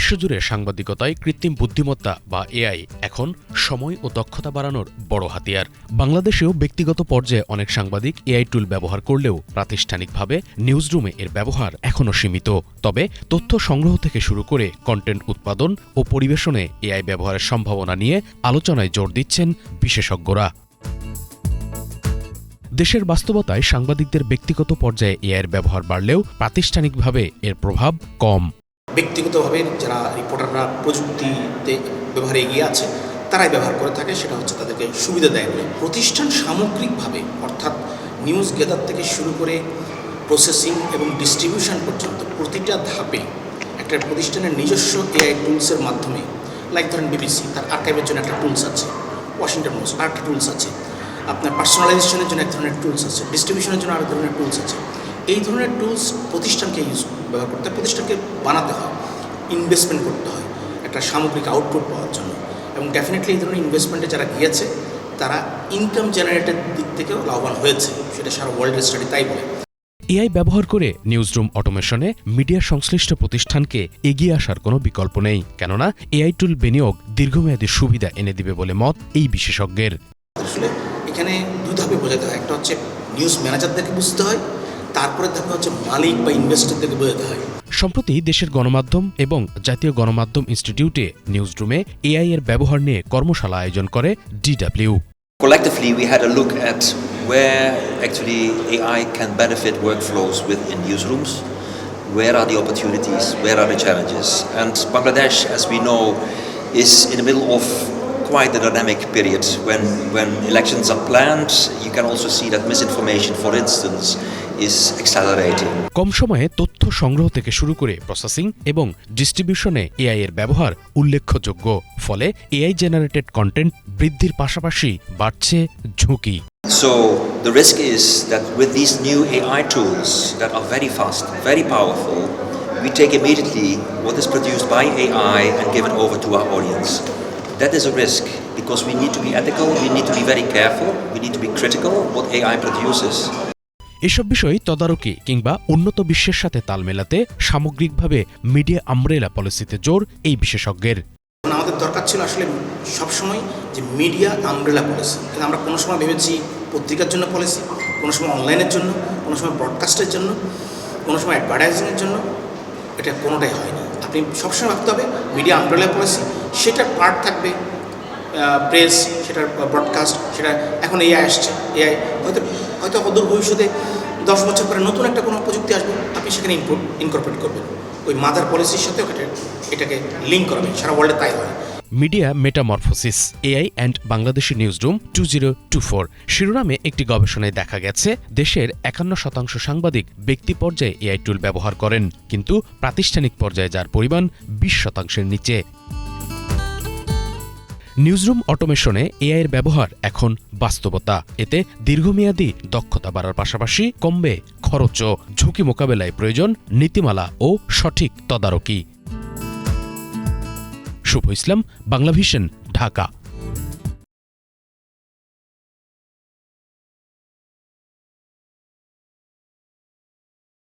বিশ্বজুড়ে সাংবাদিকতায় কৃত্রিম বুদ্ধিমত্তা বা এআই এখন সময় ও দক্ষতা বাড়ানোর বড় হাতিয়ার। বাংলাদেশেও ব্যক্তিগত পর্যায়ে অনেক সাংবাদিক এআই টুল ব্যবহার করলেও প্রাতিষ্ঠানিকভাবে নিউজরুমে এর ব্যবহার এখনও সীমিত। তবে তথ্য সংগ্রহ থেকে শুরু করে কন্টেন্ট উৎপাদন ও পরিবেশনে এআই ব্যবহারের সম্ভাবনা নিয়ে আলোচনায় জোর দিচ্ছেন বিশেষজ্ঞরা। দেশের বাস্তবতায় সাংবাদিকদের ব্যক্তিগত পর্যায়ে এআইয়ের ব্যবহার বাড়লেও প্রাতিষ্ঠানিকভাবে এর প্রভাব কম। ব্যক্তিগতভাবে যারা রিপোর্টাররা প্রযুক্তিতে ব্যবহারে এগিয়ে আছে তারাই ব্যবহার করে থাকে, সেটা হচ্ছে তাদেরকে সুবিধা দেয় বলে। প্রতিষ্ঠান সামগ্রিকভাবে অর্থাৎ নিউজ গেদার থেকে শুরু করে প্রসেসিং এবং ডিস্ট্রিবিউশন পর্যন্ত প্রতিটা ধাপে একটা প্রতিষ্ঠানের নিজস্ব এআই টুলসের মাধ্যমে, লাইক ধরেন বিবিসি, তার আর্কাইভের জন্য একটা টুলস আছে, ওয়াশিংটন পোস্ট আর একটা টুলস আছে, আপনার পার্সোনালাইজেশনের জন্য এক ধরনের টুলস আছে, ডিস্ট্রিবিউশনের জন্য আরেক ধরনের টুলস আছে। এই ধরনের টুলস প্রতিষ্ঠানকে ব্যবহার করতে হয়, প্রতিষ্ঠানকে বানাতে হয়, ইনভেস্টমেন্ট করতে হয় একটা সামগ্রিক আউটপুট পাওয়ার জন্য। এবং ডেফিনেটলি এই ধরনের ইনভেস্টমেন্টে যারা গিয়েছে তারা ইনকাম জেনারেটের দিক থেকেও লাভবান হয়েছে, সেটা সারা ওয়ার্ল্ডের স্টাডি তাই বলে। এআই ব্যবহার করে নিউজরুম অটোমেশনে মিডিয়া সংশ্লিষ্ট প্রতিষ্ঠানকে এগিয়ে আসার কোনো বিকল্প নেই, কেননা এআই টুল বিনিয়োগ দীর্ঘমেয়াদী সুবিধা এনে দিবে বলে মত এই বিশেষজ্ঞের। আসলে এখানে দুই ধাপে বোঝাতে হয়, একটা হচ্ছে নিউজ ম্যানেজারদেরকে বুঝতে হয়, তারপরে ধাপে হচ্ছে মালিক বা ইনভেস্টরদেরকে বোঝাতে হয়। সম্প্রতি দেশের গণমাধ্যম এবং জাতীয় গণমাধ্যম ইনস্টিটিউটে নিউজরুমে এআই এর ব্যবহার নিয়ে কর্মশালা আয়োজন করে DW. Collectively, we had a look at where actually AI can benefit workflows within newsrooms. Where are the opportunities? Where are the challenges? And Bangladesh, as we know, is in the middle of quite a dynamic period. When elections are planned, you can also see that misinformation, for instance, is accelerating. কম সময়ে তথ্য সংগ্রহ থেকে শুরু করে processing এবং ডিস্ট্রিবিউশনে AI এর ব্যবহার উল্লেখযোগ্য। ফলে এআই জেনারেটেড কন্টেন্ট বৃদ্ধির পাশাপাশি বাড়ছে ঝুঁকি। So the risk is that with these new AI tools that are very fast, very powerful, we take immediately what is produced by AI and give it over to our audience. That is a risk because we need to be ethical, we need to be very careful, we need to be critical what AI produces. এসব বিষয় তদারকি কিংবা উন্নত বিশ্বের সাথে তাল মেলাতে সামগ্রিকভাবে মিডিয়া আমব্রেলা পলিসিতে জোর এই বিশেষজ্ঞের। আমাদের দরকার ছিল আসলে সবসময় যে মিডিয়া আমব্রেলা পলিসি, কিন্তু আমরা কোনো সময় ভেবেছি পত্রিকার জন্য পলিসি, কোনো সময় অনলাইনের জন্য, কোনো সময় ব্রডকাস্টের জন্য, কোনো সময় অ্যাডভার্টাইজিংয়ের জন্য। এটা কোনোটাই হয়নি। আপনি সবসময় ভাবতে হবে মিডিয়া আমব্রেলা পলিসি, সেটার পার্ট থাকবে প্রেস, সেটার ব্রডকাস্ট, সেটা এখন এআই আসছে, এআই হয়তো অদূর ভবিষ্যতে 10 বছর পরে নতুন একটা কোনো প্রযুক্তি আসবে, আপনি সেখানে ইনকর্পোরেট করবেন, ওই মাদার পলিসির সাথেও এটাকে লিঙ্ক করবেন। সারা ওয়ার্ল্ডে তাই হয়। Media metamorphosis AI and Bangladeshi newsroom 2024 শিরোনামে একটি গবেষণায় দেখা গেছে দেশের 51% সাংবাদিক ব্যক্তি পর্যায়ে এআই টুল ব্যবহার করেন, কিন্তু প্রাতিষ্ঠানিক পর্যায়ে যার পরিমাণ 20%-এর নিচে। নিউজরুম অটোমেশনে এআইয়ের ব্যবহার এখন বাস্তবতা। এতে দীর্ঘমেয়াদী দক্ষতা বাড়ার পাশাপাশি কমবে খরচও। ঝুঁকি মোকাবেলায় প্রয়োজন নীতিমালা ও সঠিক তদারকি। শুভ ইসলাম, বাংলাভিশন, ঢাকা।